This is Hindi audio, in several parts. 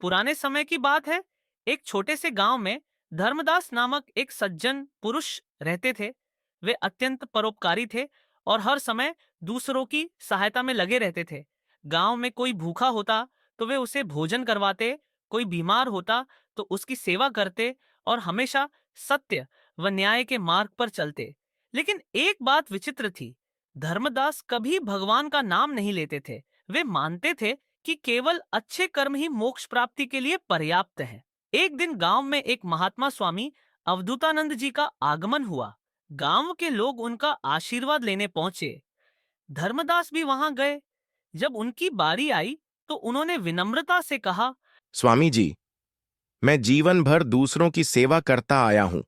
पुराने समय की बात है। एक छोटे से गांव में धर्मदास नामक एक सज्जन पुरुष रहते थे। वे अत्यंत परोपकारी थे और हर समय दूसरों की सहायता में लगे रहते थे। गांव में कोई भूखा होता तो वे उसे भोजन करवाते, कोई बीमार होता तो उसकी सेवा करते और हमेशा सत्य व न्याय के मार्ग पर चलते। लेकिन एक बात विचित्र थी, धर्मदास कभी भगवान का नाम नहीं लेते थे। वे मानते थे कि केवल अच्छे कर्म ही मोक्ष प्राप्ति के लिए पर्याप्त हैं। एक दिन गांव में एक महात्मा स्वामी अवधूतानंद जी का आगमन हुआ। गांव के लोग उनका आशीर्वाद लेने पहुंचे। धर्मदास भी वहां गए। जब उनकी बारी आई तो उन्होंने विनम्रता से कहा, स्वामी जी, मैं जीवन भर दूसरों की सेवा करता आया हूं,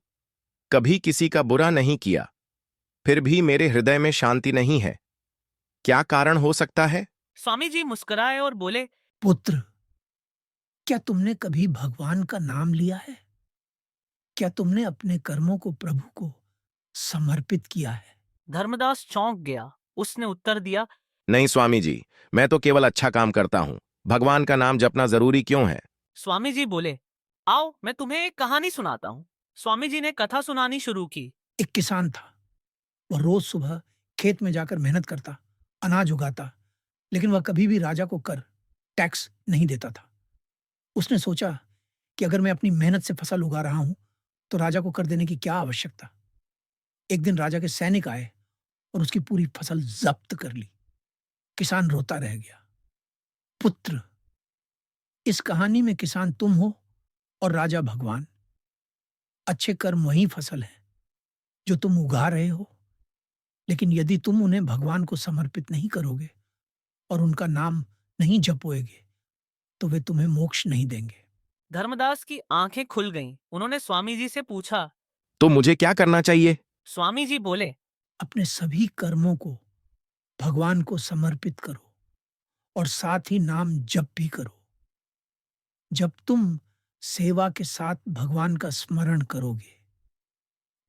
कभी किसी का बुरा नहीं किया, फिर भी मेरे हृदय में शांति नहीं है। क्या कारण हो सकता है? स्वामी जी मुस्कुराए और बोले, पुत्र, क्या तुमने कभी भगवान का नाम लिया है? क्या तुमने अपने कर्मों को प्रभु को समर्पित किया है? धर्मदास चौंक गया। उसने उत्तर दिया, नहीं स्वामी जी, मैं तो केवल अच्छा काम करता हूं। भगवान का नाम जपना जरूरी क्यों है? स्वामी जी बोले, आओ मैं तुम्हें एक कहानी सुनाता हूँ। स्वामी जी ने कथा सुनानी शुरू की। एक किसान था। वह रोज सुबह खेत में जाकर मेहनत करता, अनाज उगाता, लेकिन वह कभी भी राजा को कर, टैक्स नहीं देता था। उसने सोचा कि अगर मैं अपनी मेहनत से फसल उगा रहा हूं, तो राजा को कर देने की क्या आवश्यकता। एक दिन राजा के सैनिक आए और उसकी पूरी फसल जब्त कर ली। किसान रोता रह गया। पुत्र, इस कहानी में किसान तुम हो और राजा भगवान। अच्छे कर्म वही फसल है जो तुम उगा रहे हो, लेकिन यदि तुम उन्हें भगवान को समर्पित नहीं करोगे और उनका नाम नहीं जपोगे, तो वे तुम्हें मोक्ष नहीं देंगे। धर्मदास की आंखें खुल गईं। उन्होंने स्वामी जी से पूछा। तो मुझे क्या करना चाहिए? स्वामी जी बोले, अपने सभी कर्मों को भगवान को समर्पित करो और साथ ही नाम जप भी करो। जब तुम सेवा के साथ भगवान का स्मरण करोगे,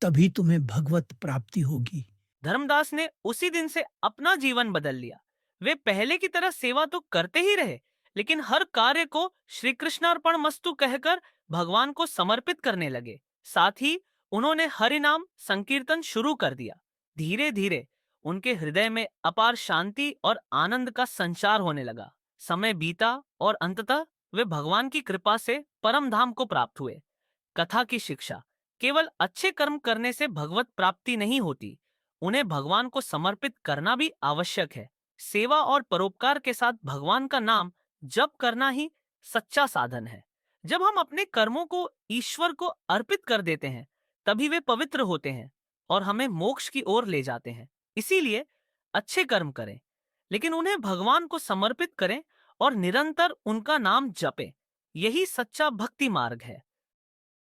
तभी तुम्हें भगवत प्राप्ति होगी। धर्मदास ने उसी दिन से अपना जीवन बदल लिया। वे पहले की तरह सेवा तो करते ही रहे, लेकिन हर कार्य को श्री कृष्णार्पण मस्तु कहकर भगवान को समर्पित करने लगे। साथ ही उन्होंने हरि नाम संकीर्तन शुरू कर दिया। धीरे धीरे उनके हृदय में अपार शांति और आनंद का संचार होने लगा। समय बीता और अंततः वे भगवान की कृपा से परम धाम को प्राप्त हुए। कथा की शिक्षा, केवल अच्छे कर्म करने से भगवत प्राप्ति नहीं होती, उन्हें भगवान को समर्पित करना भी आवश्यक है। सेवा और परोपकार के साथ भगवान का नाम जप करना ही सच्चा साधन है। जब हम अपने कर्मों को ईश्वर को अर्पित कर देते हैं, तभी वे पवित्र होते हैं और हमें मोक्ष की ओर ले जाते हैं। इसीलिए अच्छे कर्म करें, लेकिन उन्हें भगवान को समर्पित करें और निरंतर उनका नाम जपें। यही सच्चा भक्ति मार्ग है।